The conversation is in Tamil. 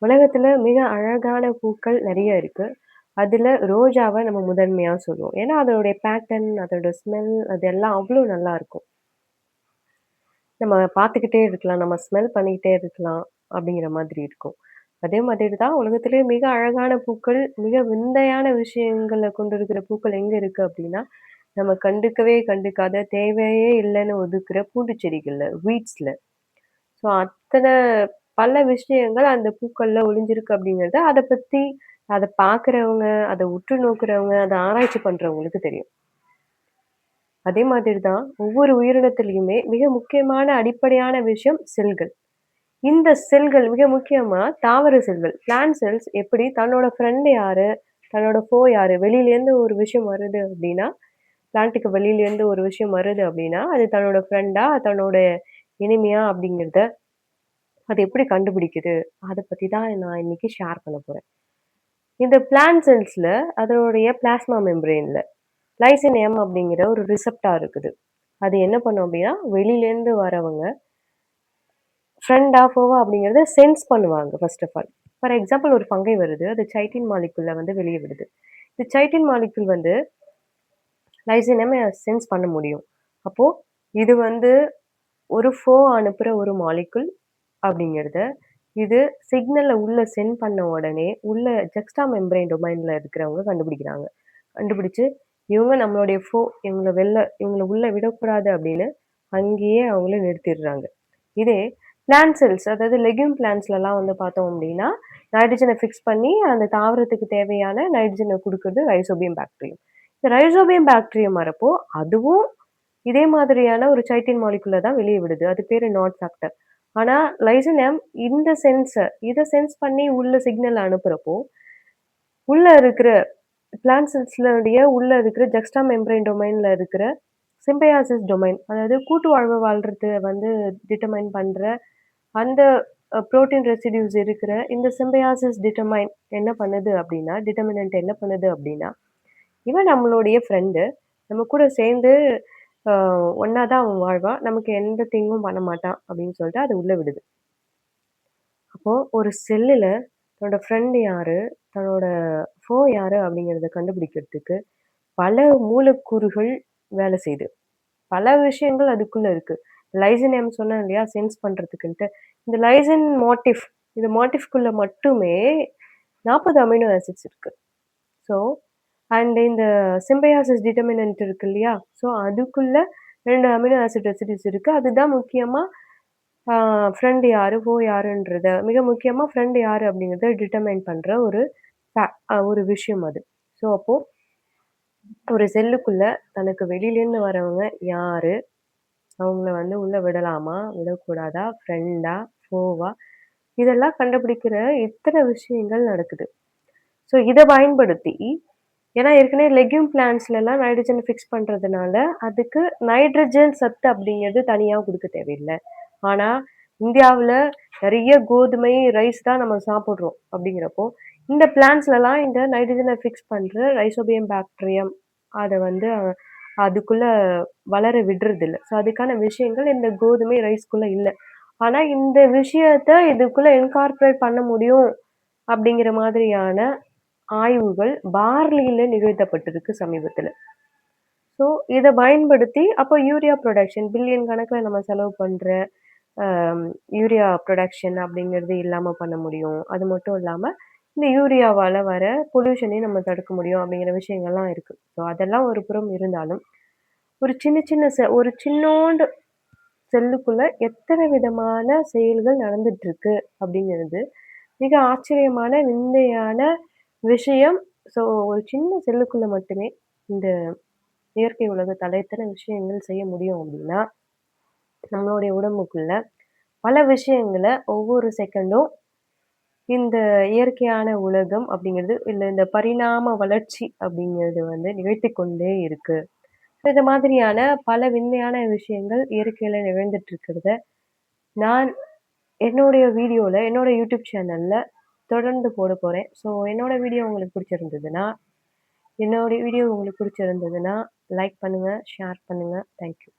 உலகத்துல மிக அழகான பூக்கள் நெறைய இருக்கு. அதுல ரோஜாவ நம்ம முதன்மையா சொல்லுவோம். ஏன்னா, அதோடைய பேட்டர்ன், அதோட ஸ்மெல் அதெல்லாம் அவ்ளோ நல்லாருக்கும். நம்ம பார்த்துக்கிட்டே இருக்கலாம். நம்ம ஸ்மெல் பண்ணிக்கிட்டே இருக்கலாம். அப்படிங்கிற மாதிரி இருக்கும். அதே மாதிரி தான் உலகத்திலேயே மிக அழகான பூக்கள், மிக விந்தையான விஷயங்கள கொண்டிருக்கிற பூக்கள் எங்க இருக்கு அப்படின்னா, நம்ம கண்டுக்கவே கண்டுக்காத, தேவையே இல்லன்னு ஒதுக்குற பூண்டு செடிகள்ல, வீட்ஸ்ல. ஸோ அத்தன பல விஷயங்கள் அந்த பூக்கள்ல ஒளிஞ்சிருக்கு அப்படிங்கிறத, அத பத்தி அத பார்க்குறவங்க, அத உற்று நோக்குறவங்க, அத ஆராய்ச்சி பண்றவங்களுக்கு தெரியும். அதே மாதிரி தான் ஒவ்வொரு உயிரினத்திலயுமே மிக முக்கியமான அடிப்படையான விஷயம் செல்கள். இந்த செல்கள் மிக முக்கியமா தாவர செல்கள், பிளான்ட் செல்ஸ் எப்படி தன்னோட ஃப்ரெண்ட் யாரு, தன்னோட யாரு, வெளியிலேருந்து ஒரு விஷயம் வருது அப்படின்னா, பிளான்ட்டுக்கு வெளியிலேருந்து ஒரு விஷயம் வருது அப்படின்னா, அது தன்னோட ஃப்ரெண்டா, தன்னோட எனிமியா அப்படிங்கிறத அது எப்படி கண்டுபிடிக்குது? அத பத்தி தான் நான் இன்னைக்கு ஷேர் பண்ண போறேன். இந்த பிளான்ட் செல்ஸ்ல அதனுடைய பிளாஸ்மா மெம்பரேன்ல லைசின் எம் அப்படிங்கிற ஒரு ரிசெப்டார் இருக்குது. அது என்ன பண்ணும் அப்படின்னா, வெளியிலேருந்து வரவங்க ஃப்ரெண்டா, ஃபோவா அப்படிங்கிறத சென்ஸ் பண்ணுவாங்க first of all. For example ஒரு ஃபங்கை வருது. அது சைட்டின் மாலிக்யூல வந்து வெளிய விடுது. இந்த சைட்டின் மாலிக்யூல் வந்து லைசினம சென்ஸ் பண்ண முடியும். அப்போ இது வந்து ஒரு அனுப்புற ஒரு மாலிக்யூல் அப்படிங்கிறத, இது சிக்னல உள்ள சென்ட் பண்ண உடனே, உள்ள ஜெக்ஸ்ட்ரா மெம்பரேன் டொமைன்ல இருக்கிறவங்க கண்டுபிடிக்கிறாங்க. கண்டுபிடிச்சு, இவங்க நம்மளுடைய இவங்கள உள்ள விடக்கூடாது அப்படின்னு அங்கேயே அவங்கள நிறுத்திடுறாங்க. இதே பிளான்ட் செல்ஸ் அதாவது லெக்யூம் பிளான்ட்ஸ்லலாம் வந்து பார்த்தோம் அப்படின்னா, நைட்ரஜன ஃபிக்ஸ் பண்ணி அந்த தாவரத்துக்கு தேவையான நைட்ரஜன குடுக்குறது ரைசோபியம் பாக்டீரியம். இந்த ரைசோபியம் பாக்டீரியம் வரப்போ, அதுவும் இதே மாதிரியான ஒரு சைட்டின் மாலிக்யூல தான் வெளிய விடுது. அது பேரு நாட் ஃபேக்டர். ஆனா லைசினம் இத சென்ஸ் பண்ணி உள்ள சிக்னல் அனுப்புறப்போ, உள்ள இருக்கிற பிளான்ட் செல்ஸ்லடைய உள்ள இருக்கிற ஜெக்ஸ்ட்ரா மெம்பரேன் டொமைன்ல இருக்கிற சிம்பயாசிஸ் டொமைன் அதாவது கூட்டு வாழ்வு வாழ்றது வந்து டிட்டர்மைன் பண்ற அந்த புரோட்டீன் ரெசிடியூஸ் இருக்கிற இந்த சிம்பயாசிஸ் என்ன பண்ணுது அப்படின்னா, டிட்டர்மினன்ட் என்ன பண்ணுது அப்படின்னா, இவன் நம்மளுடைய ஃப்ரெண்டு. நம்ம கூட சேர்ந்து அ ஒண்ணா தான் அவன் வாழ்வான். நமக்கு எந்த தீங்கும் பண்ண மாட்டான் அப்படின்னு சொல்லிட்டு அத உள்ள விடுது. அப்போ ஒரு செல்லுல தன்னோட ஃப்ரெண்ட் யாரு, தன்னோட யாரு அப்படிங்கிறத கண்டுபிடிக்கிறதுக்கு பல மூலக்கூறுகள் வேலை செய்யுது. பல விஷயங்கள் அதுக்குள்ள இருக்கு. லைசின் எம் சொன்னேன் இல்லையா? சென்ஸ் பண்றதுக்குன்ட்டு. இந்த லைசின் மோட்டிஃப் இந்த மோட்டிஃப்குள்ள மட்டுமே 40 அமினோ ஆசிட்ஸ் இருக்கு. ஸோ இந்த சிம்பயாசிஸ் டிட்டர்மினன்ட் இருக்கு இல்லையா? ஸோ அதுக்குள்ள 2 அமினோ ஆசிட் ரெசிடியூஸ் இருக்கு. அதுதான் முக்கியமா ஆ ஃப்ரெண்ட் யாரு, யாருன்றத மிக முக்கியமா ஃப்ரெண்ட் யாரு அப்படிங்கிறத டிட்டர்மைன் பண்ற ஒரு ஒரு விஷயம் அது. ஸோ அப்போ ஒரு செல்லுக்குள்ள தனக்கு வெளியிலேருந்து வரவங்க யாரு? அவங்கள வந்து உள்ள விடலாமா? விடக்கூடாதா? ஃப்ரெண்டா? ஃபோவா? இதெல்லாம் கண்டுபிடிக்கிற எத்தன விஷயங்கள் நடக்குது. ஸோ இத பயன்படுத்தி ஏன்னா ஏற்கனவே லெக்யூம் பிளான்ட்ஸ்லலாம் நைட்ரஜன் ஃபிக்ஸ் பண்றதுனால, அதுக்கு நைட்ரஜன் சத்து அப்படிங்கிறது தனியா குடுக்க தேவையில்ல. ஆனா, இந்தியாவுல நெறைய கோதுமை, ரைஸ் தான் நம்ம சாப்பிடுறோம் அப்படிங்கிறப்போ, இந்த பிளான்ட்ஸ்லலாம் இந்த நைட்ரஜன ஃபிக்ஸ் பண்ற ரைசோபியம் பாக்டீரியம் அத வந்து அதுக்குள்ள வளர விடுறதில்ல. ஸோ அதுக்கான விஷயங்கள் இந்த கோதுமை, ரைஸ்க்குள்ள இல்ல. ஆனா இந்த விஷயத்த இதுக்குள்ள இன்கார்ப்பரேட் பண்ண முடியும் அப்படிங்கிற மாதிரியான ஆய்வுகள் பார்லியில நிகழ்த்தப்பட்டிருக்கு சமீபத்தில. ஸோ இத பயன்படுத்தி அப்போ யூரியா புரொடக்ஷன் பில்லியன் கணக்குல நம்ம செலவு பண்ற அ யூரியா புரொடக்ஷன் அப்படிங்கிறது இல்லாம பண்ண முடியும். அது மட்டும் இல்லாம, இந்த யூரியாவால வர பொல்யூஷனையும் நம்ம தடுக்க முடியும் அப்படிங்கிற விஷயங்கள்லாம் இருக்கு. ஸோ அதெல்லாம் ஒரு புறம் இருந்தாலும், ஒரு சின்ன சின்ன ஒரு சின்னோண்டு செல்லுக்குள்ள எத்தன விதமான செயல்கள் நடந்துட்டுருக்கு அப்படிங்கிறது, மிக ஆச்சரியமான, விந்தையான விஷயம். ஸோ ஒரு சின்ன செல்லுக்குள்ள மட்டுமே இந்த இயற்கை உலகத்தால எத்தன விஷயங்கள் செய்ய முடியும் அப்படின்னா, நம்மளுடைய உடம்புக்குள்ள பல விஷயங்கள ஒவ்வொரு செகண்டும் இந்த இயற்கையான உலகம் அப்படிங்கிறது, இல்ல இந்த பரிணாம வளர்ச்சி அப்படிங்கிறது வந்து நிகழ்த்திக் கொண்டே இருக்கு. இந்த மாதிரியான பல விந்தையான விஷயங்கள் இயற்கையில நிகழ்ந்துட்டு இருக்கிறத, நான் என்னுடைய வீடியோல, என்னோட யூடியூப் சேனல்ல தொடர்ந்து போடப் போறேன். ஸோ என்னோட வீடியோ உங்களுக்கு பிடிச்சிருந்ததுன்னா, லைக் பண்ணுங்க, ஷேர் பண்ணுங்க. Thank you.